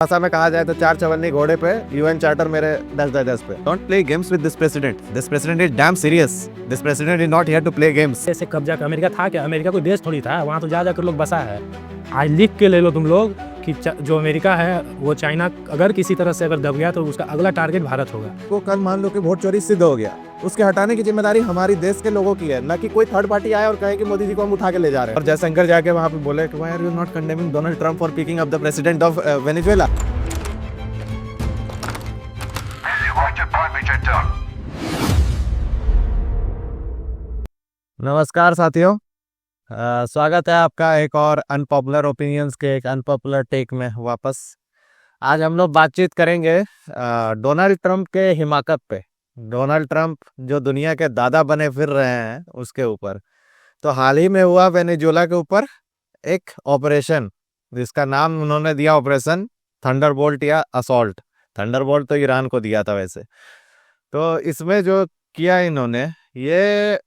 भाषा में कहा जाए तो चार चवन्नी घोड़े पे, यूएन चार्टर मेरे 10/10 पे। Don't play games with this president. This president is damn serious. This president is not here to play games. ऐसे कब्जा का अमेरिका था क्या? अमेरिका कोई देश थोड़ी था, वहाँ तो जा जाकर लोग बसा है। आज लिख के ले लो तुम लोग कि जो अमेरिका है वो चाइना अगर किसी तरह से अगर दब गया तो उसका अगला टारगेट भारत होगा। वो कल मान लो कि वोट चोरी सिद्ध हो गया, उसके हटाने की जिम्मेदारी हमारी देश के लोगों की है, ना कि कोई थर्ड पार्टी आए और कहे कि मोदी जी को हम उठा के ले जा रहे हैं। और जयशंकर जाके वहाँ पे बोले कि why are you not condemning Donald Trump for picking up the president of Venezuela. नमस्कार साथियों, स्वागत है आपका एक और अनपॉपुलर ओपिनियंस के एक अनपॉपुलर टेक में वापस। आज हम लोग बातचीत करेंगे डोनाल्ड ट्रंप के हिमाकत पे। डोनाल्ड ट्रंप जो दुनिया के दादा बने फिर रहे हैं उसके ऊपर। तो हाल ही में हुआ वेनेजुएला के ऊपर एक ऑपरेशन, जिसका नाम उन्होंने दिया ऑपरेशन थंडरबोल्ट या असॉल्ट। थंडरबोल्ट तो ईरान को दिया था वैसे। तो इसमें जो किया इन्होंने, ये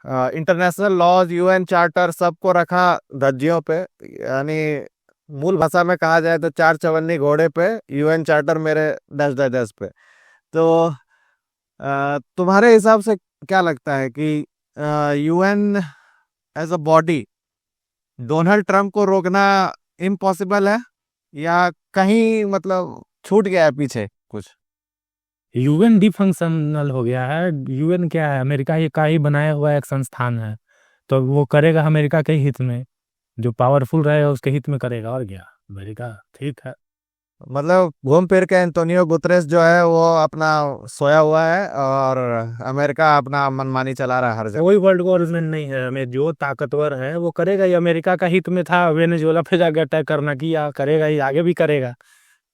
इंटरनेशनल लॉज, यूएन चार्टर सबको रखा धज्जियों पे। यानी मूल भाषा में कहा जाए तो चार चवन्नी घोड़े पे, यूएन चार्टर मेरे 10/10 पे। तो तुम्हारे हिसाब से क्या लगता है कि UN as a body Donald Trump को रोकना इम्पॉसिबल है, या कहीं मतलब छूट गया है पीछे कुछ? यूएन डिफंक्शनल हो गया है। यूएन क्या है? अमेरिका ही का ही बनाया हुआ एक संस्थान है, तो वो करेगा अमेरिका के हित में। जो पावरफुल रहेगा उसके हित में करेगा, और क्या। अमेरिका ठीक है, मतलब घूम फिर के एंटोनियो गुतरेस जो है वो अपना सोया हुआ है और अमेरिका अपना मनमानी चला रहा है हर जगह। कोई वर्ल्ड गवर्नमेंट नहीं है में जो ताकतवर है वो करेगा। ये अमेरिका का हित में था वेनेजुएला पे जाकर अटैक करना, किया, करेगा, ये आगे भी करेगा।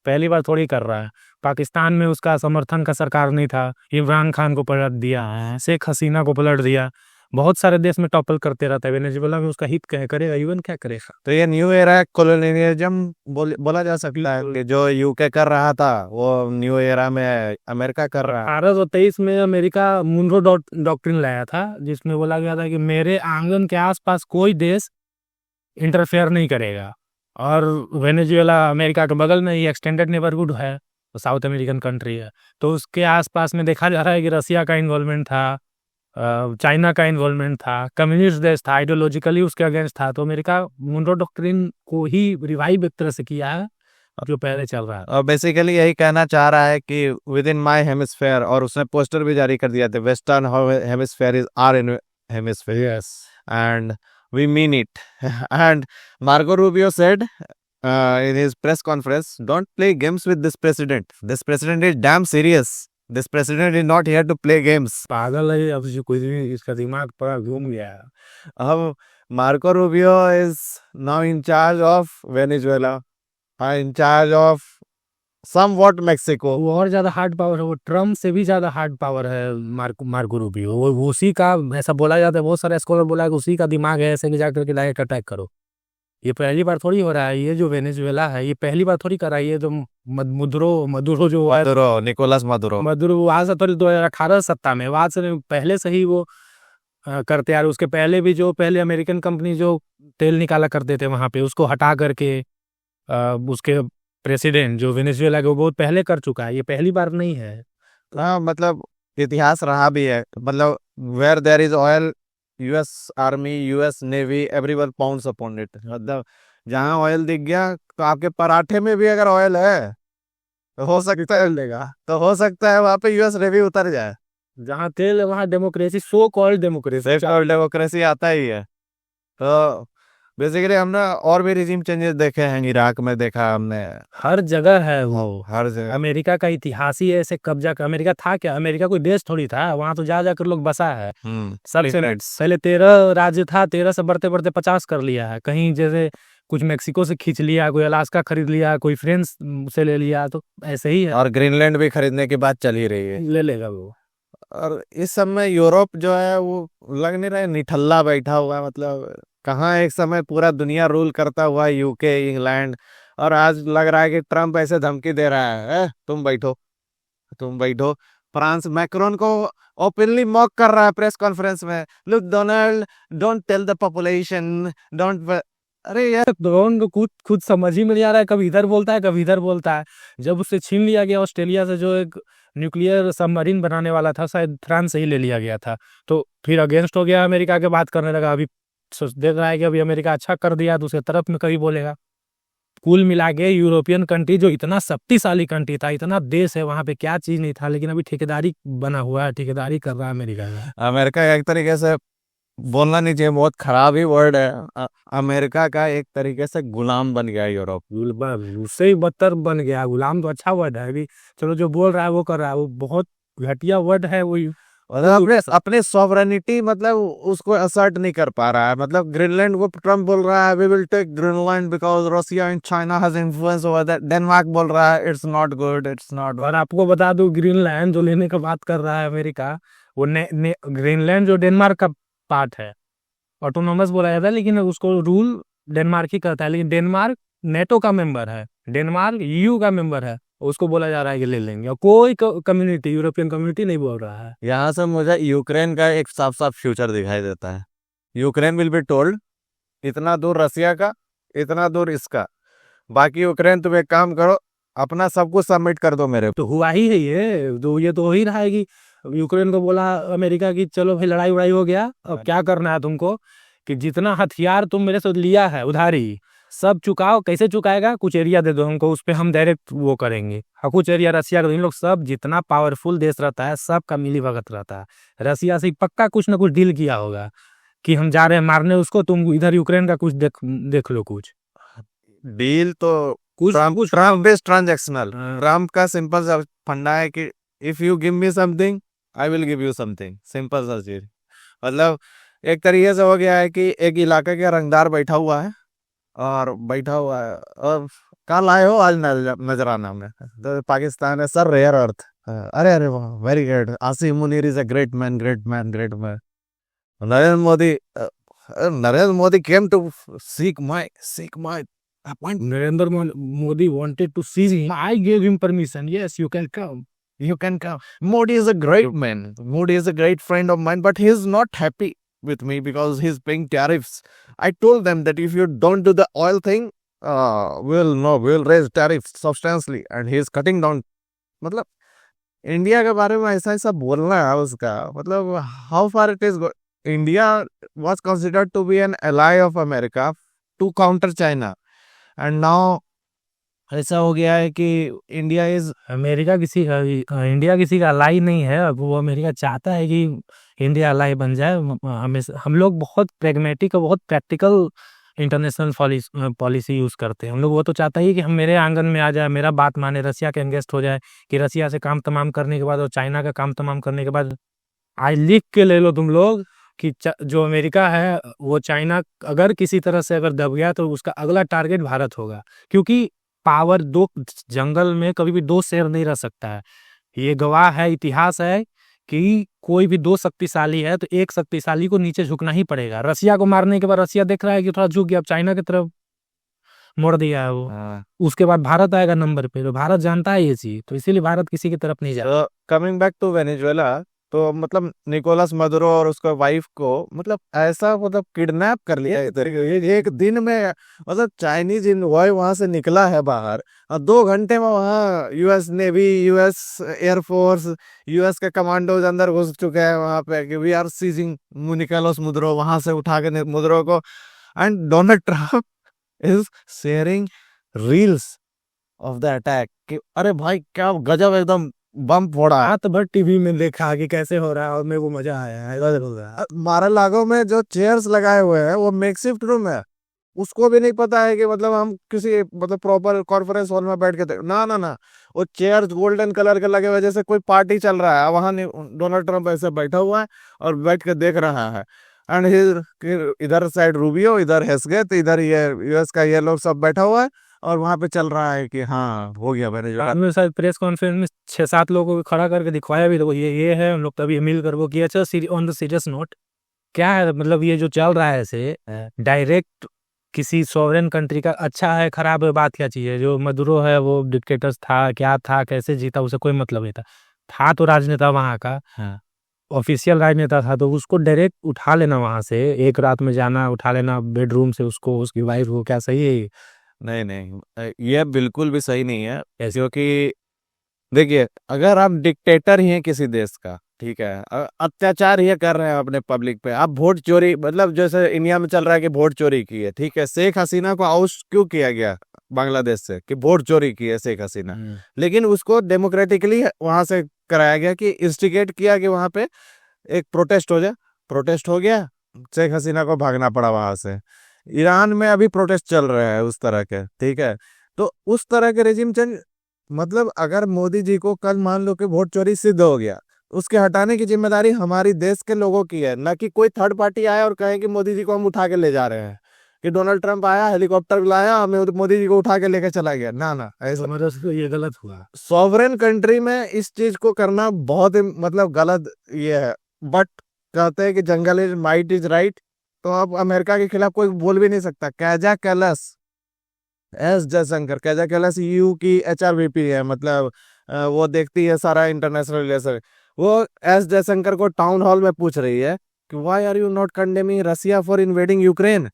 पहली बार थोड़ी कर रहा है। पाकिस्तान में उसका समर्थन का सरकार नहीं था, इमरान खान को पलट दिया है, शेख हसीना को पलट दिया। बहुत सारे देश में टॉपल करते रहता है। वेनेजुएला में उसका हित क्या करेगा? यूएन क्या करेगा? तो ये न्यू एरा कॉलोनियलिज्म बोला जा सकता है कि जो यूके कर रहा था वो न्यू एरा में अमेरिका कर रहा है। 1823 में अमेरिका मुनरो डॉक्ट्रिन लाया था, जिसमें बोला गया था कि मेरे आंगन के आसपास कोई देश इंटरफेयर नहीं करेगा। और वेनेजुएला अमेरिका के बगल में ही एक्सटेंडेड नेबरहुड है, तो साउथ अमेरिकन कंट्री है। तो उसके आसपास में देखा जा रहा है कि रसिया का इन्वॉल्वमेंट था, चाइना का इन्वॉल्वमेंट था, कम्युनिस्ट देश था, आइडियोलॉजिकली उसके अगेंस्ट था। तो अमेरिका मुनरो डॉक्ट्रिन को ही रिवाइव एक तरह से किया है जो पहले चल रहा है। और बेसिकली यही कहना चाह रहा है कि विद इन माई हेमिस्फेयर, और उसने पोस्टर भी जारी कर दिया था, western hemisphere is our in hemisphere, yes, and we mean it. And Marco Rubio said in his press conference, don't play games with this president. This president is damn serious. This president is not here to play games. पागल है अब जो कुछ भी, इसका दिमाग पूरा घूम गया है। अब Marco Rubio is now in charge of Venezuela, in charge of somewhat Mexico. वो और ज्यादा हार्ड पावर है, वो ट्रम्प से भी ज्यादा हार्ड पावर है मार्को रूबियो। वो उसी का, ऐसा बोला जाता है, बहुत सारे स्कॉलर बोला है कि उसी का दिमाग है ऐसे कि जाकर के डायरेक्ट अटैक करो। ये पहली बार थोड़ी हो रहा है। ये जो वेनेजुएला है ये पहली बार थोड़ी कर रहा है। ये तो मदुरो जो है, निकोलस मदुरो वो आज से 2018 सत्ता में, आज से पहले से ही वो करते आ रहे। उसके पहले भी जो पहले अमेरिकन कंपनी जो तेल निकाला करते थे वहां पे, उसको हटा करके उसके प्रेसिडेंट जो वेनेजुएला के, वो बहुत पहले कर चुका है। ये पहली बार नहीं है। हाँ, मतलब इतिहास रहा भी है। मतलब where there is oil, US army, US navy, everyone pounds upon it. मतलब जहां ऑयल दिख गया, तो आपके पराठे में भी अगर ऑयल है तो हो सकता है, तो हो सकता है वहां पे यूएस नेवी उतर जाए। जहाँ तेल है वहाँ डेमोक्रेसी, सो कॉल्ड डेमोक्रेसी आता ही है। तो बेसिकली हमने और भी रिजीम चेंजेस देखे हैं। इराक में देखा हमने, हर जगह है वो, हर जगह। अमेरिका का इतिहास ही ऐसे कब्जा का। अमेरिका था क्या? अमेरिका कोई देश थोड़ी था, वहां तो जा जाकर लोग बसा है। सबसे पहले 13 राज्य था, 13 से बढ़ते बढ़ते 50 कर लिया है। कहीं जैसे कुछ मेक्सिको से खींच लिया, कोई अलास्का खरीद लिया, कोई फ्रांस से ले लिया, तो ऐसे ही है। और ग्रीनलैंड भी खरीदने की बात चल ही रही है, ले लेगा वो। और इस समय यूरोप जो है वो लग नहीं रहा है, निठल्ला बैठा हुआ है। मतलब कहाँ एक समय पूरा दुनिया रूल करता हुआ यूके, इंग्लैंड, और आज लग रहा है कि ट्रम्प ऐसे धमकी दे रहा है, तुम बैठो। फ्रांस मैक्रोन को ओपनली मॉक कर रहा है प्रेस कॉन्फ्रेंस में, look Donald, don't tell the population, don't अरे यार ड्रोन को खुद खुद समझ ही में नहीं आ रहा है, कभी इधर बोलता है कभी इधर बोलता है। जब उससे छीन लिया गया ऑस्ट्रेलिया से, जो एक न्यूक्लियर सबमरीन बनाने वाला था, शायद फ्रांस से ही ले लिया गया था, तो फिर अगेंस्ट हो गया, अमेरिका के बात करने लगा। अभी सोच देख रहा है कि अभी अमेरिका अच्छा कर दिया, दूसरे तरफ में कभी बोलेगा। कुल मिला के यूरोपियन कंट्री जो इतना शक्तिशाली कंट्री था, इतना देश है, वहां पे क्या चीज नहीं था, लेकिन अभी ठेकेदारी बना हुआ है, ठेकेदारी कर रहा है अमेरिका का। अमेरिका एक तरीके से बोलना नहीं चाहिए, बहुत खराब ही वर्ड है। अमेरिका का एक तरीके से गुलाम बन गया यूरोप। उससे ही बदतर बन गया। गुलाम तो अच्छा वर्ड है, अभी चलो जो बोल रहा है वो कर रहा है, वो बहुत घटिया वर्ड है वो। मतलब अपने अपने सॉवरेनिटी मतलब उसको असर्ट नहीं कर पा रहा है। मतलब ग्रीनलैंड को ट्रम्प बोल रहा है we will take Greenland because Russia and China has influence over that. Denmark बोल रहा है it's not good, it's not. और आपको बता दूं, ग्रीनलैंड जो लेने का बात कर रहा है अमेरिका, वो ग्रीनलैंड जो डेनमार्क का पार्ट है, ऑटोनोमस बोला जाता है, लेकिन उसको रूल डेनमार्क ही करता है। लेकिन डेनमार्क नेटो का मेंबर है, डेनमार्क ईयू का मेंबर है, उसको बोला जा रहा है कि ले लेंगे। और कोई कम्युनिटी, यूरोपियन कम्युनिटी नहीं बोल रहा है। यहाँ से मुझे यूक्रेन का एक साफ साफ फ्यूचर दिखाई देता है। यूक्रेन विल बी टोल्ड इतना दूर रसिया का, इतना दूर इसका, बाकी यूक्रेन तुम एक काम करो, अपना सब कुछ सबमिट कर दो मेरे। तो हुआ ही है ये, तो ये तो हो ही रहा है कि यूक्रेन को बोला अमेरिका की चलो भाई लड़ाई उड़ाई हो गया, अब क्या करना है तुमको, कि जितना हथियार तुम मेरे से लिया है उधारी सब चुकाओ। कैसे चुकाएगा, कुछ एरिया दे दो हमको, उस पर हम डायरेक्ट वो करेंगे। हाँ, कुछ एरिया रसिया का, इन लोग सब जितना पावरफुल देश रहता है सबका मिली भगत रहता है। रसिया से पक्का कुछ ना कुछ डील किया होगा कि हम जा रहे हैं मारने उसको, तुम इधर यूक्रेन का कुछ देख लो कुछ डील तो ट्रम्प बेस्ड ट्रांजैक्शनल। ट्रम्प का सिंपल सा फंडा है कि if you give me something I will give you something, simple सा चीज। मतलब एक तरीके से हो गया है कि एक इलाके का रंगदार बैठा हुआ है और कल आए हो आज नजराना में तो पाकिस्तान है सर, रेयर अर्थ। अरे अरे वाह very good, Asim Munir is a great man, great man, great man. Narendra Modi Narendra Modi came to seek my appointment. Narendra Modi wanted to see him. I gave him permission. Yes, you can come. You can come. Modi is a great man. Modi is a great friend of mine, but he is not happy with me because he's paying tariffs. I told them that if you don't do the oil thing, we'll raise tariffs substantially, and he is cutting down. मतलब India के बारे में ऐसा ऐसा बोलना है उसका, मतलब how far it is India was considered to be an ally of America to counter China, and now ऐसा हो गया है कि इंडिया किसी का अलाई नहीं है। अब वो अमेरिका चाहता है कि इंडिया अलाई बन जाए। हम लोग बहुत प्रेगमेटिक और बहुत प्रैक्टिकल इंटरनेशनल पॉलिसी यूज करते हैं हम लोग। वो तो चाहता ही कि हम मेरे आंगन में आ जाए, मेरा बात माने, रसिया के अगेंस्ट हो जाए, कि रसिया से काम तमाम करने के बाद और चाइना का काम तमाम करने के बाद आज लिख के ले लो तुम लोग कि जो अमेरिका है वो चाइना अगर किसी तरह से अगर दब गया तो उसका अगला टारगेट भारत होगा। क्योंकि पावर दो, जंगल में कभी भी दो शेर नहीं रह सकता है। ये गवाह है, इतिहास है कि कोई भी दो शक्तिशाली है तो एक शक्तिशाली को नीचे झुकना ही पड़ेगा। रसिया को मारने के बाद रसिया देख रहा है कि थोड़ा झुक गया, अब चाइना की तरफ मोड़ दिया है वो। उसके बाद भारत आएगा नंबर पे, तो भारत जानता है ये चीज, तो इसीलिए भारत किसी की तरफ नहीं जाता। कमिंग बैक टू वेनेजुएला, तो मतलब निकोलस मदुरो और उसका वाइफ को मतलब ऐसा मतलब किडनैप कर लिया एक दिन में। मतलब चाइनीज इन्वॉय वहां से निकला है बाहर और 2 घंटे में वहाँ US navy, US air force, US के कमांडोज अंदर घुस चुके हैं वहां पे कि we are seizing Nicolas Maduro, वहां से उठा के मदुरो को। And Donald Trump is sharing reels of the attack कि अरे भाई क्या गजब, एकदम बम फोड़ा। रात भर टीवी में देखा कि कैसे हो रहा है और मेरे को मजा आया है। मारा लागो में जो चेयर्स लगाए हुए हैं वो मेकशिफ्ट रूम है, उसको भी नहीं पता है कि मतलब हम किसी मतलब प्रॉपर कॉन्फ्रेंस हॉल में बैठ के ना वो चेयर्स गोल्डन कलर के लगे हुए जैसे कोई पार्टी चल रहा है। वहां डोनाल्ड ट्रम्प ऐसे बैठा हुआ है और बैठ के देख रहा है। एंड इधर साइड रूबियो, इधर हेस्गेत, इधर ये यूएस का ये लोग सब बैठा हुआ है और वहां पे चल रहा है कि हाँ हो गया। मैंने शायद प्रेस कॉन्फ्रेंस में 6-7 लोगों को खड़ा करके दिखवाया भी, तो ये है हम लोग तभी मिल कर वो किया। अच्छा, ऑन द सीरियस नोट क्या है, मतलब ये जो चल रहा है ऐसे डायरेक्ट किसी सॉवरेन कंट्री का अच्छा है खराब है बात क्या चीज है। जो मदुरो है वो डिक्टेटर था, क्या था, कैसे जीता, उसे कोई मतलब नहीं था तो राजनेता वहां का। ऑफिशियल राजनेता था, तो उसको डायरेक्ट उठा लेना वहां से, एक रात में जाना, उठा लेना बेडरूम से उसको, उसकी वाइफ को, क्या सही है? नहीं नहीं, ये बिल्कुल भी सही नहीं है। ऐसे क्योंकि देखिए, अगर आप डिक्टेटर ही हैं किसी देश का, ठीक है, अत्याचार ये कर रहे हैं अपने पब्लिक पे, आप वोट चोरी, मतलब जैसे इंडिया में चल रहा है कि वोट चोरी की है, ठीक है, शेख हसीना को आउट क्यों किया गया बांग्लादेश से, कि वोट चोरी की है शेख हसीना, लेकिन उसको डेमोक्रेटिकली वहां से कराया गया, कि इंस्टिगेट किया कि वहां पे एक प्रोटेस्ट हो जाए, प्रोटेस्ट हो गया, शेख हसीना को भागना पड़ा वहां से। ईरान में अभी प्रोटेस्ट चल रहे हैं उस तरह के, ठीक है। तो उस तरह के रेजिम चेंज, मतलब अगर मोदी जी को कल मान लो कि वोट चोरी सिद्ध हो गया, उसके हटाने की जिम्मेदारी हमारी देश के लोगों की है, ना कि कोई थर्ड पार्टी आया और कहे कि मोदी जी को हम उठा के ले जा रहे हैं, कि डोनाल्ड ट्रंप आया, हेलीकॉप्टर लाया, हमें मोदी जी को उठा के लेके चला गया। ना ना, ऐसा मेरे से तो ये गलत हुआ। सॉवरेन कंट्री में इस चीज को करना बहुत ही मतलब गलत ये है। बट कहते हैं कि jungle is might is right, तो अब अमेरिका के खिलाफ कोई बोल भी नहीं सकता। Kaja Kallas, S Jaishankar, Kaja Kallas EU की HRVP है, मतलब वो देखती है सारा इंटरनेशनल रिलेशन। वो एस जयशंकर को टाउन हॉल में पूछ रही है कि why are you not condemning Russia for invading Ukraine.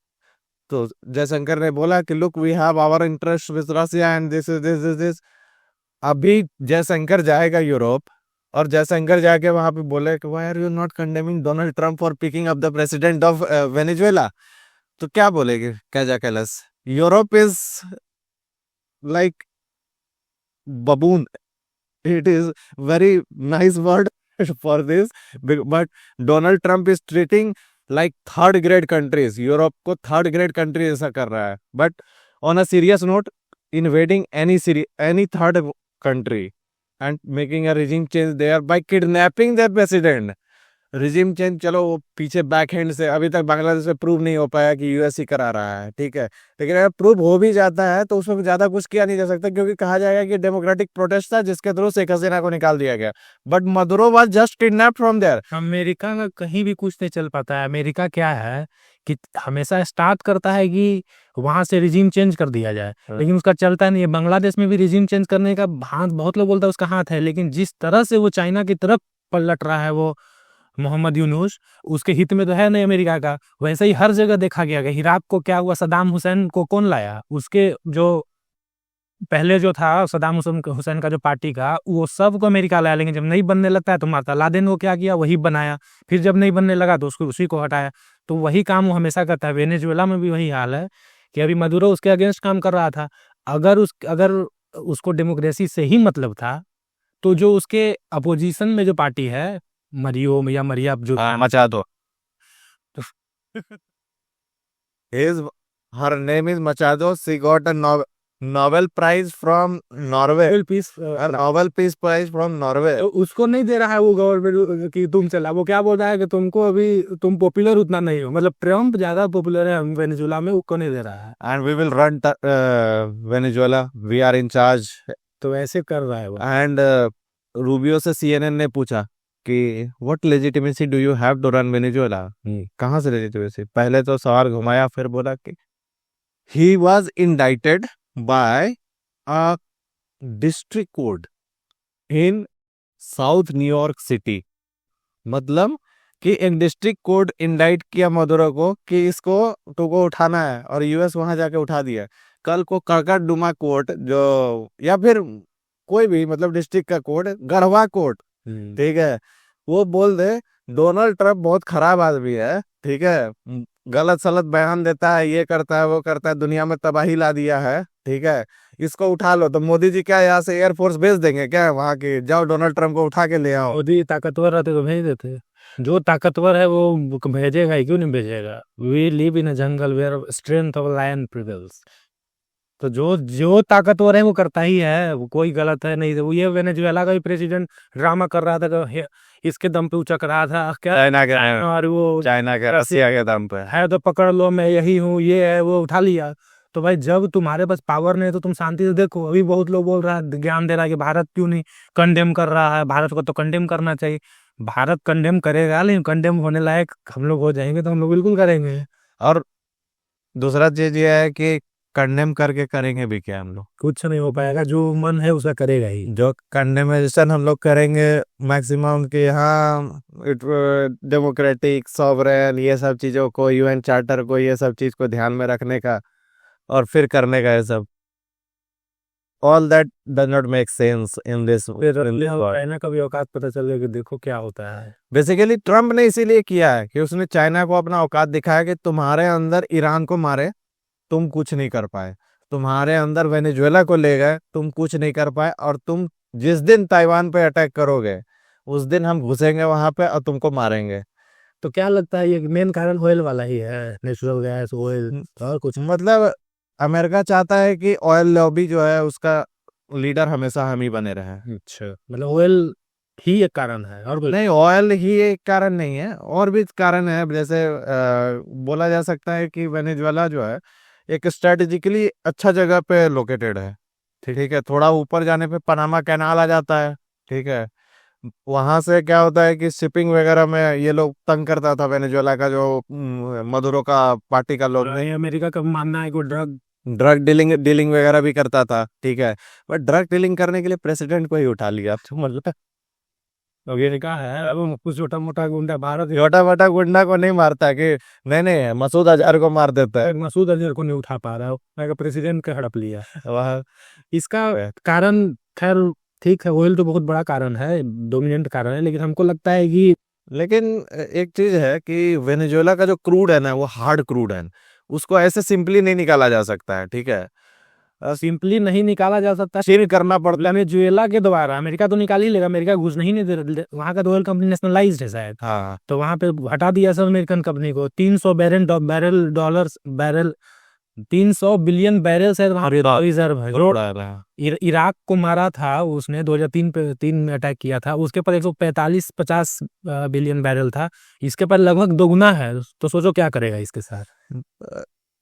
तो जयशंकर ने बोला कि look, we have our interest with Russia and this. अभी जयशंकर जाएगा यूरोप, और जयशंकर जाके वहां पे बोले कि why are you not condemning Donald Trump for picking up the president of Venezuela, तो क्या बोलेगी Kaja Kallas? Europe is like baboon. It is very nice word for this, but Donald Trump is treating like third grade countries. Europe को third grade country ऐसा कर रहा है। But on a serious note, invading any third country and making a regime change there by kidnapping their president, regime change चलो वो पीछे back hand से अभी तक बांग्लादेश में प्रूव नहीं हो पाया कि यूएससी करा रहा है, ठीक है, लेकिन अगर प्रूव हो भी जाता है तो उसमें ज्यादा कुछ किया नहीं जा सकता, क्योंकि कहा जाएगा कि डेमोक्रेटिक प्रोटेस्ट था जिसके थ्रू शेख हसीना को निकाल दिया गया। But Maduro was just kidnapped from there. America का कहीं भी कुछ नहीं चल पाता है। अमेरिका क्या है कि हमेशा स्टार्ट करता है कि वहां से रिजीम चेंज कर दिया जाए, लेकिन उसका चलता नहीं है। बांग्लादेश में भी रिजीम चेंज करने का हाथ, बहुत लोग बोलता है उसका हाथ है, लेकिन जिस तरह से वो चाइना की तरफ पलट रहा है वो मोहम्मद यूनुस, उसके हित में तो है नहीं अमेरिका का। वैसे ही हर जगह देखा गया कि इराक को क्या हुआ, सदाम हुसैन को कौन लाया, उसके जो पहले जो था सदाम हुसैन का जो पार्टी का, वो सबको अमेरिका लाया, लेकिन जब नहीं बनने लगता है तो मारता। लादेन को क्या किया, वही बनाया, फिर जब नहीं बनने लगा तो उसको उसी को हटाया। तो वही काम वो हमेशा करता है। वेनेजुएला में भी वही हाल है कि अभी मदुरो उसके अगेंस्ट काम कर रहा था। अगर उसको डेमोक्रेसी से ही मतलब था, तो जो उसके अपोजिशन में जो पार्टी है, मरियो या मरिया जो मचा दो। His her name is Machado. She got a Nobel Prize from Norway. Peace A Nobel Peace Prize from Norway. उसको नहीं दे रहा है वो गवर्नमेंट कि तुम चला। वो क्या बोल रहा है कि तुमको अभी तुम पॉपुलर उतना नहीं हो, मतलब ट्रम्प ज्यादा पॉपुलर है वेनेजुएला में, उसको नहीं दे रहा है। And we will run Venezuela. We are in charge. तो ऐसे कर रहा है वो। And रूबियो से CNN ने पूछा कि what legitimacy do you have to run Venezuela? कहाँ से legitimacy? पहले तो सवाल घुमाया, फिर बोला कि he was indicted by a district court in south New York city. मतलब कि एक डिस्ट्रिक्ट कोर्ट इंडाइट किया मदुरो को कि इसको तुमको उठाना है, और यूएस वहां जाके उठा दिया। कल को कर्कटडुमा कोर्ट जो, या फिर कोई भी मतलब डिस्ट्रिक्ट का कोर्ट, गढ़वा कोर्ट, ठीक है, वो बोल दे डोनाल्ड ट्रंप बहुत खराब आदमी है, ठीक है, गलत सलत बयान देता है, ये करता है वो करता है, दुनिया में तबाही ला दिया है, ठीक है, इसको उठा लो। तो मोदी जी क्या यहाँ से एयरफोर्स भेज देंगे क्या वहां की, जाओ डोनाल्ड ट्रंप को उठा के ले आओ। मोदी ताकतवर रहते तो भेज देते। जो ताकतवर है वो भेजेगा ही, क्यों नहीं भेजेगा? We live in a jungle where strength of lion prevails. तो जो जो ताकतवर है वो करता ही है, वो कोई गलत है नहीं। वो ये वेनेजुएला का भी प्रेसिडेंट ड्रामा कर रहा था, तो इसके दम पे उचक रहा था क्या, और वो चाइना के रसिया के दम पे है तो पकड़ लो, मैं यही हूँ, ये है, वो उठा लिया। तो भाई जब तुम्हारे पास पावर नहीं है तो तुम शांति से देखो। अभी बहुत लोग बोल रहा है, ज्ञान दे रहा है कि भारत क्यों नहीं कंडेम कर रहा है, भारत को तो कंडेम करना चाहिए। भारत कंडेम करेगा, लेकिन कंडेम होने लायक हम लोग हो जाएंगे तो हम लोग बिल्कुल करेंगे। और दूसरा चीज ये है कि कंडेम करके करेंगे भी क्या हम लोग? कुछ नहीं हो पाएगा, जो मन है उसका करेगा ही। जो कंडेमेशन हम लोग करेंगे मैक्सिमम कि हाँ डेमोक्रेटिक सॉवरेन ये सब चीज़ों को, यूएन चार्टर को, ये सब चीज़ को ध्यान में रखने का और फिर करने का ये सब, all that does not make sense in this. China का भी औकात पता चल गया कि देखो क्या होता है। बेसिकली ट्रम्प ने इसीलिए किया है कि उसने चाइना को अपना औकात दिखाया कि तुम्हारे अंदर ईरान को मारे, तुम कुछ नहीं कर पाए, तुम्हारे अंदर वेनेजुएला को ले गए, तुम कुछ नहीं कर पाए, और तुम जिस दिन ताइवान पे अटैक करोगे उस दिन हम घुसेंगे वहां पे और तुमको मारेंगे। तो क्या लगता है ये मेन कारण ऑयल वाला ही है, नेचुरल गैस ऑयल और कुछ? मतलब अमेरिका चाहता है कि ऑयल लॉबी जो है उसका लीडर हमेशा हम ही बने रहे। अच्छा, मतलब ऑयल ही एक कारण है और नहीं, ऑयल ही एक कारण नहीं है, और भी कारण है। जैसे बोला जा सकता है कि वेनेजुएला जो है एक स्ट्रेटेजिकली अच्छा जगह पे लोकेटेड है। ठीक है, थोड़ा ऊपर जाने पे पनामा कैनाल आ जाता है। ठीक है, वहां से क्या होता है कि शिपिंग वगैरह में ये लोग तंग करता था वेनेजुएला का जो मदुरो का पार्टी का लोग नहीं, अमेरिका का मानना है कि ड्रग डीलिंग डीलिंग वगैरह भी करता था। ठीक है, बट ड्रग डीलिंग करने के लिए प्रेसिडेंट को ही उठा लिया, तो मतलब ये कहा है अब कुछ छोटा मोटा गुंडा भारत छोटा मोटा गुंडा को नहीं मारता कि नहीं नहीं मसूद अजहर को मार देता है। मसूद अजहर को नहीं उठा पा रहा है, प्रेसिडेंट का हड़प लिया। वह इसका कारण खैर ठीक है, ऑयल तो बहुत बड़ा कारण है, डोमिनेंट कारण है, लेकिन हमको लगता है कि लेकिन एक चीज है कि वेनेजुएला का जो क्रूड है ना वो हार्ड क्रूड है, उसको ऐसे सिंपली नहीं निकाला जा सकता है। ठीक है, सिंपली नहीं निकाला जा सकता, सील करना पड़ता है। वेनेजुएला के द्वारा अमेरिका तो निकाल ही लेगा, अमेरिका घुस नहीं दे, वहां का ऑयल कंपनी नेशनलाइज्ड है शायद, हाँ, तो वहां पे हटा दिया सब अमेरिकन कंपनी को। 300 बैरल 300 बिलियन बैरल शायद वहां रिजर्व है। इराक को मारा था उसने 2003 में अटैक किया था, उसके पर 145-50 बिलियन बैरल था, इसके पर लगभग दोगुना है। तो सोचो क्या करेगा इसके साथ।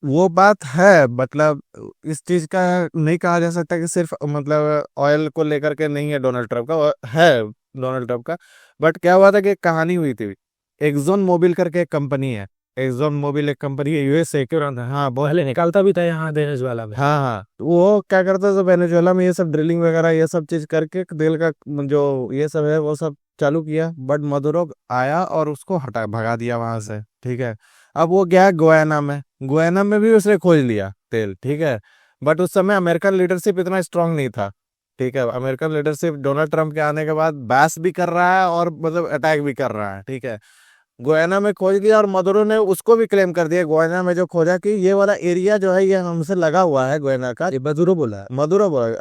वो बात है। मतलब इस चीज का नहीं कहा जा सकता कि सिर्फ मतलब ऑयल को लेकर के नहीं है डोनाल्ड ट्रंप का, है डोनाल्ड ट्रंप का। बट क्या हुआ था कि कहानी हुई थी, एक्सॉन मोबिल करके एक कंपनी है, एक्सॉन मोबिल एक कंपनी है यूएसए के। हाँ पहले निकालता भी था यहाँ वेनेजुएला में। हाँ हाँ, वो क्या करता था वेनेजुएला में ये सब ड्रिलिंग वगैरह ये सब चीज करके तेल का जो ये सब है वो सब चालू किया। बट मदुरो आया और उसको हटा भगा दिया वहां से। ठीक है, अब वो गया गुयाना में, गुयाना में भी उसने खोज लिया तेल। ठीक है, बट उस समय अमेरिकन लीडरशिप इतना स्ट्रांग नहीं था। ठीक है, अमेरिकन लीडरशिप डोनाल्ड ट्रंप के आने के बाद बैस भी कर रहा है और मतलब अटैक भी कर रहा है। ठीक है, गुयाना में खोज लिया और मदुरो ने उसको भी क्लेम कर दिया गुयाना में जो खोजा कि ये वाला एरिया जो है ये हमसे लगा हुआ है, गुयाना का। ये मदुरो बोला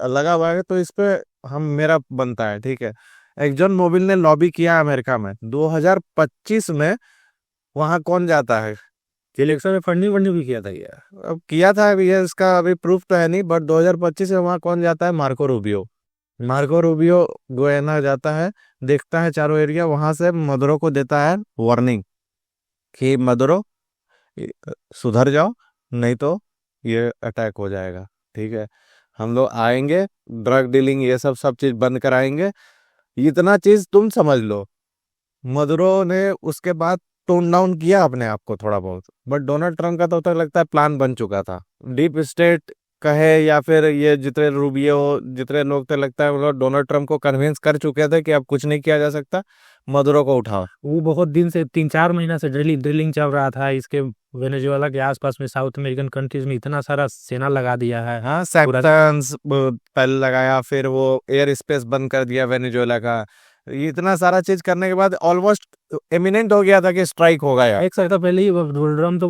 लगा हुआ है, तो इस पे हम मेरा बनता है। ठीक है, एक्सॉन मोबिल ने लॉबी किया अमेरिका में 2025 में। वहां कौन जाता है? इलेक्शन में फंडिंग वंडिंग भी किया था ये। अब किया था, अभी ये इसका अभी प्रूफ तो है नहीं, बट 2025 में वहां कौन जाता है? Marco Rubio. Marco Rubio Guyana जाता है, देखता है चारों एरिया, वहां से मदुरो को देता है वार्निंग कि मदुरो सुधर जाओ नहीं तो ये अटैक हो जाएगा। ठीक है, हम लोग आएंगे, ड्रग डीलिंग ये सब सब चीज बंद कराएंगे, इतना चीज तुम समझ लो। मदुरो ने उसके बाद टोन डाउन किया अपने आप को थोड़ा बहुत, बट डोनाल्ड ट्रम्प का तो तक लगता है प्लान बन चुका था। डीप स्टेट कहे या फिर ये जितने रूबियो जितने लोग थे, लगता है वो लोग डोनाल्ड ट्रम्प को कन्विंस कर चुके थे कि अब कुछ नहीं किया जा सकता, मदुरो को उठाओ। वो बहुत दिन से 3-4 महीना से ड्रिलिंग चल रहा था इसके वेनेजुएला के आसपास में, साउथ अमेरिकन कंट्रीज में इतना सारा सेना लगा दिया है। हाँ, सैंक्शंस पहले लगाया, फिर वो एयर स्पेस बंद कर दिया वेनेजुएला का। इतना सारा चीज करने के बाद ऑलमोस्ट इमिनेंट हो गया था कि स्ट्राइक होगा यार। एक सप्ताह पहले ही ट्रम्प तो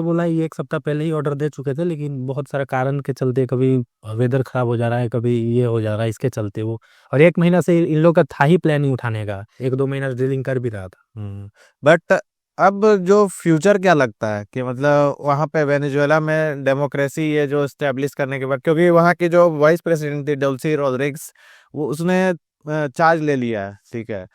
बोला ही, एक सप्ताह पहले ही ऑर्डर दे चुके थे, लेकिन बहुत सारे कारण के चलते, कभी वेदर खराब हो जा रहा है, कभी ये हो जा रहा है, इसके चलते वो, और 1 महीना से इन लोग का था ही प्लानिंग उठाने का, 1-2 महीना ड्रिलिंग कर भी रहा था। बट अब जो फ्यूचर क्या लगता है कि मतलब वहां पे वेनेजुएला में डेमोक्रेसी ये जो स्टेब्लिश करने के बाद, क्योंकि वहां की जो वाइस प्रेसिडेंट थी डेल्सी रोड्रिग्स, वो उसने चार्ज ले लिया है। ठीक है,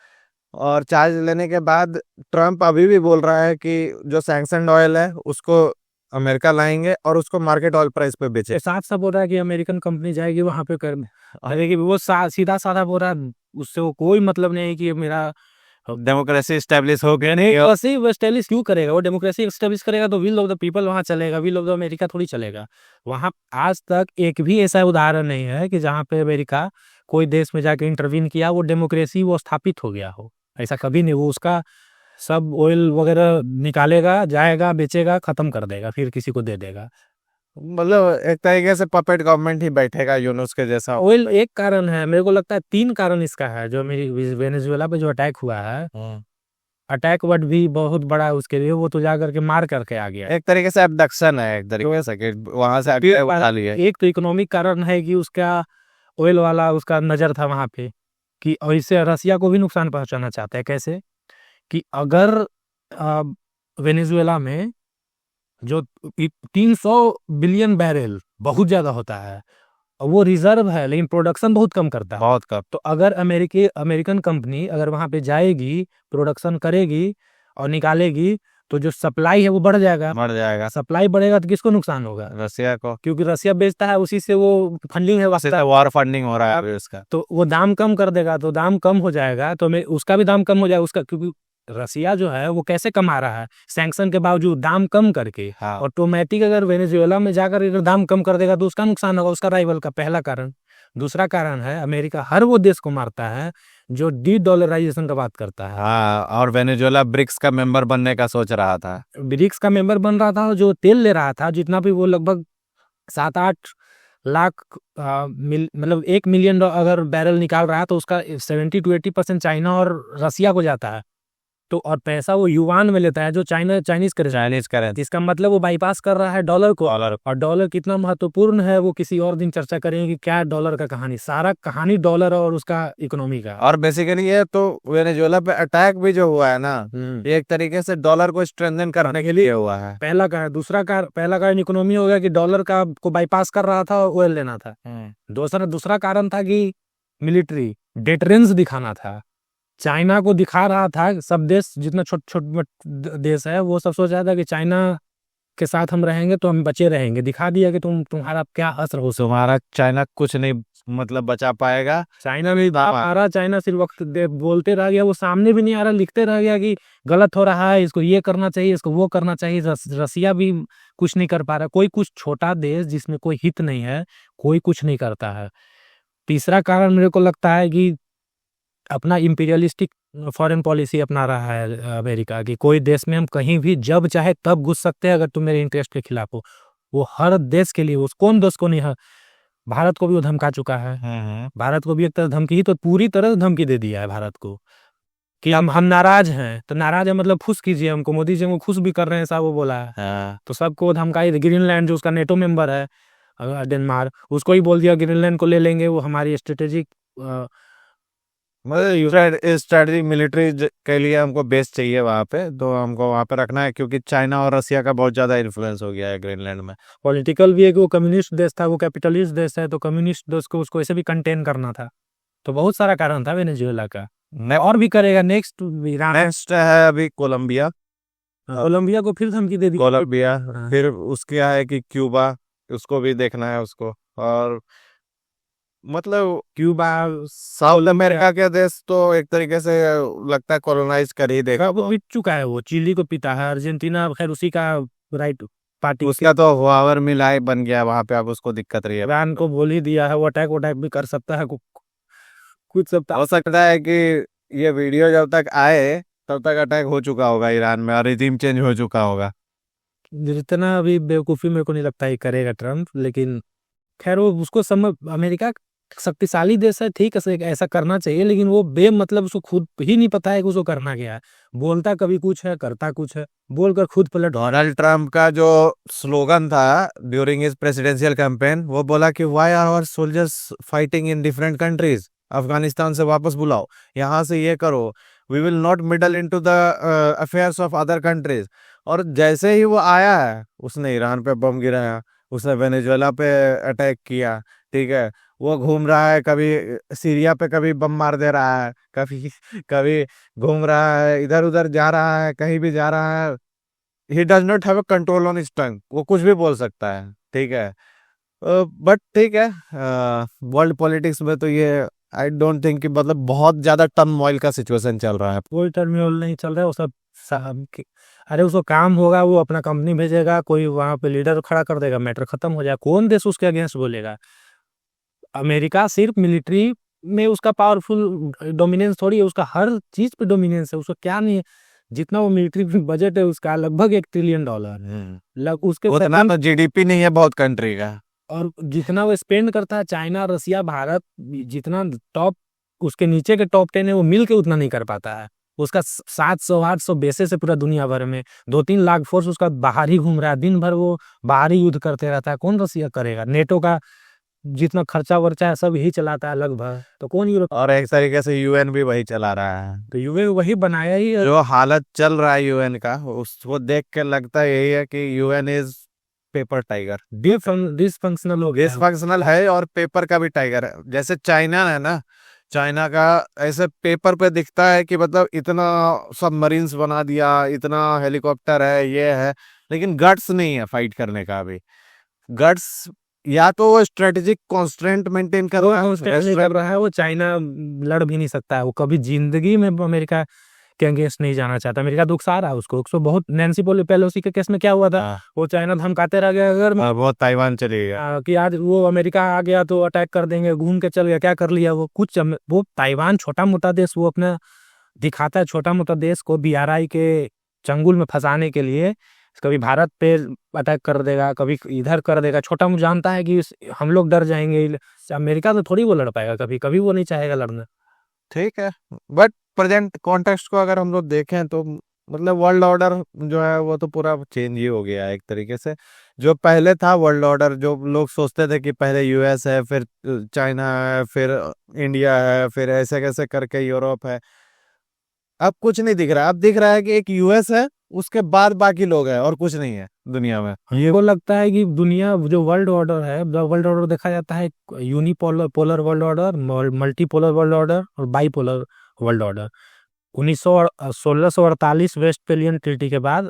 और चार्ज लेने के बाद ट्रम्प अभी भी बोल रहा है कि जो सैंक्शन ऑयल है उसको अमेरिका लाएंगे और उसको मार्केट ऑयल प्राइस पे बेचे। साफ साफ बोल रहा है कि अमेरिकन कंपनी जाएगी वहां पे करने, और वो सीधा साधा बोल रहा है, उससे वो कोई मतलब नहीं है कि मेरा डेमोक्रेसी स्टेब्लिश हो गया नहीं वैसे वो स्टेब्लिश क्यों करेगा? वो डेमोक्रेसी स्टेब्लिश करेगा तो विल ऑफ द पीपल वहाँ चलेगा, विल ऑफ द अमेरिका थोड़ी चलेगा। वहाँ आज तक एक भी ऐसा उदाहरण नहीं है कि जहाँ पे अमेरिका कोई देश में जाके इंटरवीन किया, वो डेमोक्रेसी वो स्थापित हो गया हो। ऐसा कभी नहीं। वो उसका सब ऑयल वगैरह निकालेगा, जाएगा, बेचेगा, खत्म कर देगा, फिर किसी को दे देगा। मतलब एक तरीके से पपेट गवर्नमेंट ही बैठेगा यूनुस के जैसा। ऑयल एक कारण है, मेरे को लगता है 3 कारण इसका है जो मेरी वेनेजुएला पे जो अटैक हुआ है। अटैक वर्ड भी बहुत बड़ा है उसके लिए, वो तो जा करके मार करके आ गया। एक तरीके से एब्डक्शन है, एक तरीके से कि वहां से उठा लिया। एक तो इकोनॉमिक कारण है कि उसका ऑयल वाला उसका नजर था वहां पे कि और इससे रसिया को भी नुकसान पहुंचाना चाहता है। कैसे कि अगर वेनेजुएला में जो 300 बिलियन बैरल बहुत ज्यादा होता है, और वो रिजर्व है लेकिन प्रोडक्शन बहुत कम करता है, बहुत कम। तो अगर अमेरिकन कंपनी अगर वहां पे जाएगी, प्रोडक्शन करेगी और निकालेगी, तो जो सप्लाई है वो बढ़ जाएगा। सप्लाई बढ़ेगा तो किसको नुकसान होगा? रसिया को, क्योंकि रसिया बेचता है, उसी से वो फंडिंग है, वॉर फंडिंग हो रहा है अभी उसका। तो वो दाम कम कर देगा, तो दाम कम हो जाएगा, तो उसका भी दाम कम हो जाएगा उसका। क्योंकि रसिया जो है वो कैसे कमा रहा है? सैंक्शन के बावजूद दाम कम करके। हाँ। ऑटोमेटिक अगर वेनेजुएला में जाकर अगर दाम कम कर देगा तो उसका नुकसान होगा, उसका राइवल का। पहला कारण। दूसरा कारण है अमेरिका हर वो देश को मारता है जो डी डॉलराइजेशन का बात करता है। हाँ, और वेनेजुएला ब्रिक्स का मेंबर बनने का सोच रहा था। ब्रिक्स का मेंबर बन रहा था, जो तेल ले रहा था जितना भी, वो लगभग 7-8 लाख मतलब 1 मिलियन अगर बैरल निकाल रहा है, तो उसका 70-80% चाइना और रसिया को जाता है। तो और पैसा वो युआन में लेता है जो चाइनीज करेंसी। इसका मतलब वो बाईपास कर रहा है डॉलर को। और डॉलर कितना महत्वपूर्ण है वो किसी और दिन चर्चा करेंगे कि क्या डॉलर का कहानी, सारा कहानी डॉलर और उसका इकोनॉमी का। और बेसिकली ये तो वेनेजुएला पे अटैक भी जो हुआ है ना, ये एक तरीके से डॉलर को स्ट्रेंथन करने के लिए हुआ है। पहला कारण इकोनॉमी हो गया कि डॉलर का को बाईपास कर रहा था, ऑयल लेना था। दूसरा कारण था कि मिलिट्री डेटरेंस दिखाना था। चाइना को दिखा रहा था, सब देश जितना छोट देश है वो सब सोच रहा था कि चाइना के साथ हम रहेंगे तो हम बचे रहेंगे। दिखा दिया कि तुम्हारा क्या असर हो, तुम्हारा चाइना कुछ नहीं मतलब बचा पाएगा। चाइना में आ रहा, चाइना सिर्फ वक्त बोलते रह गया, वो सामने भी नहीं आ रहा, लिखते रह गया कि गलत हो रहा है, इसको ये करना चाहिए, इसको वो करना चाहिए। रसिया भी कुछ नहीं कर पा रहा। कोई कुछ छोटा देश जिसमें कोई हित नहीं है, कोई कुछ नहीं करता है। तीसरा कारण मेरे को लगता है कि अपना इंपीरियलिस्टिक फॉरेन पॉलिसी अपना रहा है अमेरिका की। कोई देश में हम कहीं भी जब चाहे तब घुस सकते हैं अगर तुम मेरे इंटरेस्ट के खिलाफ हो। वो हर देश के लिए, उस कौन देश को नहीं है, भारत को भी वो धमका चुका है। भारत को भी एक तरह धमकी ही, तो पूरी तरह धमकी दे दिया है भारत को कि हम नाराज हैं। तो नाराज है मतलब खुश कीजिए हमको, मोदी जी हमको खुश भी कर रहे हैं, ऐसा वो बोला है। तो सबको धमकाई। ग्रीनलैंड जो उसका नेटो मेंबर है, डेनमार्क, उसको ही बोल दिया ग्रीनलैंड को ले लेंगे, वो हमारी स्ट्रेटेजिक मतलब स्ट्रेटजी मिलिट्री के लिए हमको बेस चाहिए वहाँ पे, तो हमको वहाँ पे रखना है क्योंकि चाइना और रसिया का बहुत ज्यादा इन्फ्लुएंस हो गया है ग्रीनलैंड में। पॉलिटिकल भी है कि वो कम्युनिस्ट देश था, वो कैपिटलिस्ट देश है, तो कम्युनिस्ट देश को उसको ऐसे भी कंटेन करना था। तो बहुत सारा कारण था वेनेजुएला का। और भी करेगा। नेक्स्ट है अभी कोलंबिया को फिर धमकी दे दी। कोलंबिया, फिर उसके है कि क्यूबा, उसको भी देखना है उसको। और मतलब क्यूबा, साउथ अमेरिका के देश तो एक तरीके से लगता है कॉलोनाइज कर ही देगा। वो चुका है, वो चिली को पीता है। अर्जेंटीना खैर उसी का राइट पार्टी, उसका तो हुआवर मिलाई बन गया वहां पे, अब उसको दिक्कत रही है। ईरान को बोल ही दिया है वो अटैक भी कर सकता है, कुछ सब हो सकता है कि ये वीडियो जब तक आए तब तक अटैक हो चुका होगा ईरान में और रिजीम चेंज हो चुका होगा। जितना अभी बेवकूफी मेरे को नहीं लगता है करेगा ट्रम्प, लेकिन खैर वो उसको समझ, अमेरिका शक्तिशाली देश है, ठीक है, ऐसा करना चाहिए, लेकिन वो मतलब उसको खुद ही नहीं पता है कि उसको करना क्या है। बोलता कभी कुछ है, करता कुछ है, बोलकर खुद पलट। डोनाल्ड ट्रम्प का जो स्लोगन था ड्यूरिंग हिज प्रेसिडेंशियल कैंपेन, वो बोला कि why are our soldiers fighting in different countries, Afghanistan से वापस बुलाओ, यहाँ से ये करो, we will not meddle into the affairs of other countries. और जैसे ही वो आया है, उसने ईरान पे बम गिराया, उसने वेनेजुएला पे अटैक किया, ठीक है, वो घूम रहा है, कभी सीरिया पे कभी बम मार दे रहा है, कभी कभी घूम रहा है, इधर उधर जा रहा है, कहीं भी जा रहा है। He does not have a control on his टंग, वो कुछ भी बोल सकता है, ठीक है। बट ठीक है, वर्ल्ड पॉलिटिक्स में तो ये आई डोंट थिंक कि मतलब बहुत ज्यादा टर्मोइल का सिचुएशन चल रहा है। कोई टर्मिनल नहीं चल रहा है, वो सब अरे उसको काम होगा, वो अपना कंपनी भेजेगा, कोई वहां पे लीडर खड़ा कर देगा, मैटर खत्म हो जाएगा, कौन देश उसके अगेंस्ट बोलेगा। अमेरिका सिर्फ मिलिट्री में उसका पावरफुल डोमिनेंस थोड़ी है, उसका हर चीज पे डोमिनेंस है, उसको क्या नहीं है। जितना वो मिलिट्री बजट है उसका लगभग $1 ट्रिलियन लग उसके उतना तो जीडीपी नहीं है बहुत कंट्री का। और जितना वो स्पेंड करता है चाइना, रसिया, भारत, जितना टॉप उसके नीचे के टॉप 10 है वो मिल के उतना नहीं कर पाता है। उसका 700-800 बेसेस है पूरा दुनिया भर में, 2-3 लाख फोर्स उसका बाहर ही घूम रहा है, दिन भर वो बाहरी युद्ध करते रहता है। कौन रसिया करेगा? नेटो का जितना खर्चा वर्चा है सब यही चलाता है लगभग, तो कौन यूरोप। और एक तरीके से यूएन भी वही चला रहा है। तो यूए वही बनाया ही है। जो हालत चल रहा है यूएन का, उसको देख के लगता यही है कि UN is paper tiger. Dysfunctional हो गया। डिसफंक्शनल है और पेपर का भी टाइगर है। जैसे चाइना है ना, चाइना का ऐसे पेपर पे दिखता है कि मतलब इतना सबमरीन्स बना दिया, इतना हेलीकॉप्टर है, ये है, लेकिन गट्स नहीं है फाइट करने का। अभी गट्स या तो वो स्ट्रेटेजिक कॉन्स्ट्रेंट मेंटेन कर रहा कर रहा है, वो चाइना लड़ भी नहीं सकता है, वो कभी जिंदगी में अमेरिका के अगेंस्ट नहीं जाना चाहता। अमेरिका दुख सा रहा है उसको बहुत। नैन्सी पेलोसी के केस में क्या हुआ था, वो चाइना धमकाते रह गया अगर बहुत ताइवान चले गया कि आज वो अमेरिका आ गया तो अटैक कर देंगे, घूम के चल गया, क्या कर लिया वो कुछ। वो ताइवान छोटा मोटा देश, वो अपना दिखाता है छोटा मोटा देश को बीआरआई के चंगुल में फंसाने के लिए। कभी भारत पे अटैक कर देगा, कभी इधर कर देगा, छोटा मुझे जानता है कि हम लोग डर जाएंगे। अमेरिका तो थोड़ी वो लड़ पाएगा, कभी कभी वो नहीं चाहेगा लड़ना। ठीक है, बट प्रेजेंट कॉन्टेक्स्ट को अगर हम लोग देखें तो मतलब वर्ल्ड ऑर्डर जो है वो तो पूरा चेंज ही हो गया है एक तरीके से। जो पहले था वर्ल्ड ऑर्डर, जो लोग सोचते थे कि पहले यूएस है, फिर चाइना है, फिर इंडिया है, फिर ऐसे कैसे करके यूरोप है, अब कुछ नहीं दिख रहा। अब दिख रहा है कि एक यूएस है, उसके बाद बाकी लोग हैं, और कुछ नहीं है दुनिया में। ये को लगता है कि दुनिया जो वर्ल्ड ऑर्डर है, वर्ल्ड ऑर्डर देखा जाता है unipolar polar world order, multipolar world order और bipolar world order. 1648 Westphalian treaty के बाद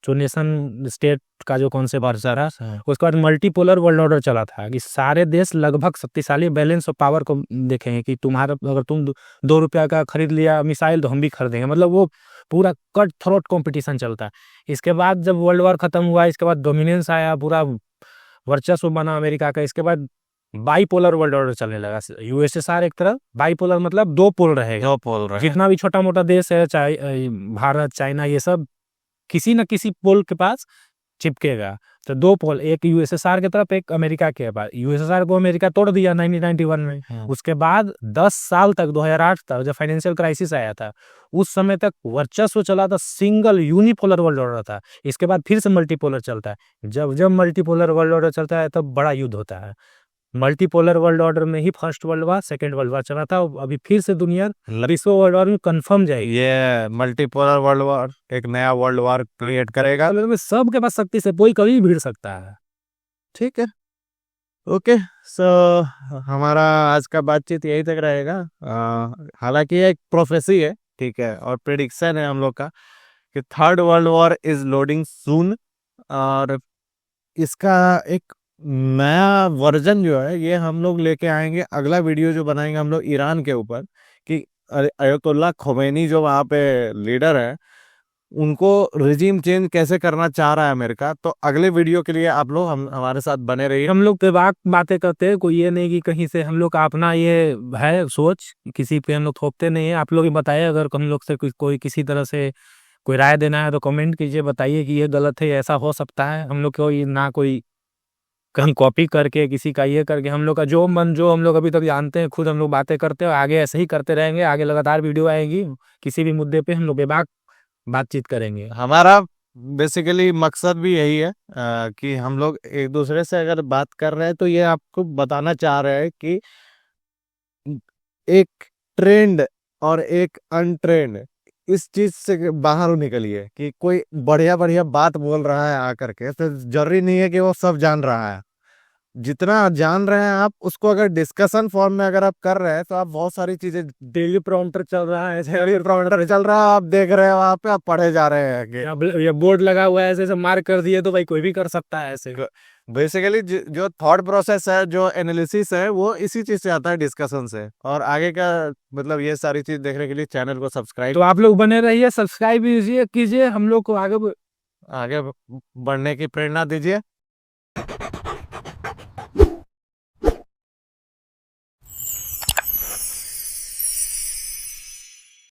जो नेशन स्टेट का जो कॉन्सेप्ट रहा, उसके बाद मल्टीपोलर वर्ल्ड ऑर्डर चला था कि सारे देश लगभग शक्तिशाली बैलेंस ऑफ पावर को देखेंगे कि तुम्हारा अगर तुम $2 का खरीद लिया मिसाइल तो हम भी खरीदेंगे, मतलब वो पूरा कट थ्रोट कंपटीशन चलता है। इसके बाद जब वर्ल्ड वॉर खत्म हुआ, इसके बाद डोमिनेंस आया, पूरा वर्चस्व बना अमेरिका का। इसके बाद बाईपोलर वर्ल्ड ऑर्डर चलने लगा। यूएसएसआर एक तरफ, बाईपोलर मतलब 2 पोल रहेगा। 2 पोल रहे, जितना भी छोटा मोटा देश है, चाहे भारत, चाइना, ये सब किसी न किसी पोल के पास चिपकेगा। तो 2 पोल, एक यूएसएसआर की तरफ, एक अमेरिका के पास। यूएसएसआर को अमेरिका तोड़ दिया 1991 में। उसके बाद 10 साल तक, 2008 तक जब फाइनेंशियल क्राइसिस आया था, उस समय तक वर्चस्व चला था, सिंगल यूनिपोलर वर्ल्ड ऑर्डर था। इसके बाद फिर से मल्टीपोलर चलता है। जब जब मल्टीपोलर वर्ल्ड ऑर्डर चलता है तब बड़ा युद्ध होता है। मल्टीपोलर वर्ल्ड ऑर्डर में ही first world war, second world war चला था। अभी फिर से दुनिया विश्व वर्ल्ड वॉर में कंफर्म जाएगी। ये मल्टीपोलर वर्ल्ड वॉर एक नया वर्ल्ड वॉर क्रिएट करेगा। सबके पास शक्ति से कोई कभी भिड़ सकता है। ठीक है, ओके। सो हमारा आज का बातचीत यही तक रहेगा। हालांकि एक प्रोफेसी है, ठीक है, और प्रेडिक्शन है हम लोग का कि third world war is loading soon, और इसका एक नया वर्जन जो है ये हम लोग लेके आएंगे। अगला वीडियो जो बनाएंगे हम लोग ईरान के ऊपर, कि अयतुल्ला खोमेनी जो वहाँ पे लीडर है, उनको रिजीम चेंज कैसे करना चाह रहा है अमेरिका। तो अगले वीडियो के लिए आप लोग हमारे साथ बने रहिए। हम लोग बातें करते हैं, कोई ये नहीं कि कहीं से हम लोग का अपना ये है सोच, किसी पे हम लोग थोपते नहीं है। आप लोग ही बताइए, अगर हम लोग से कोई किसी तरह से कोई राय देना है तो कमेंट कीजिए, बताइए कि ये गलत है, ऐसा हो सकता है। हम लोग को ना कोई कहीं कॉपी करके किसी का ये करके, हम लोग का जो मन, जो हम लोग अभी तक जानते हैं, खुद हम लोग बातें करते हैं, आगे ऐसे ही करते रहेंगे। आगे लगातार वीडियो आएगी, किसी भी मुद्दे पे हम लोग बेबाक बातचीत करेंगे। हमारा बेसिकली मकसद भी यही है कि हम लोग एक दूसरे से अगर बात कर रहे हैं तो ये आपको बताना चाह रहे हैं कि एक ट्रेंड और एक अनट्रेंड, इस चीज से बाहर निकलिए। कि कोई बढ़िया बढ़िया बात बोल रहा है आकर के, तो जरूरी नहीं है कि वो सब जान रहा है। जितना जान रहे हैं आप उसको अगर डिस्कशन फॉर्म में अगर आप कर रहे हैं तो आप बहुत सारी चीजें, डेली प्रॉम्प्टर चल रहा है, डेली प्रॉम्प्टर चल रहा है, आप देख रहे हैं वहां पे, आप पढ़े जा रहे हैं कि या बोर्ड लगा हुआ है, ऐसे ऐसे मार्क कर दिए तो भाई कोई भी कर सकता है ऐसे। बेसिकली जो थॉट प्रोसेस है, जो एनालिसिस है, वो इसी चीज से आता है, डिस्कशन से। और आगे का मतलब ये सारी चीज देखने के लिए चैनल को सब्सक्राइब, तो आप लोग बने रहिए, सब्सक्राइब कीजिए, हम लोग को आगे आगे बढ़ने की प्रेरणा दीजिए।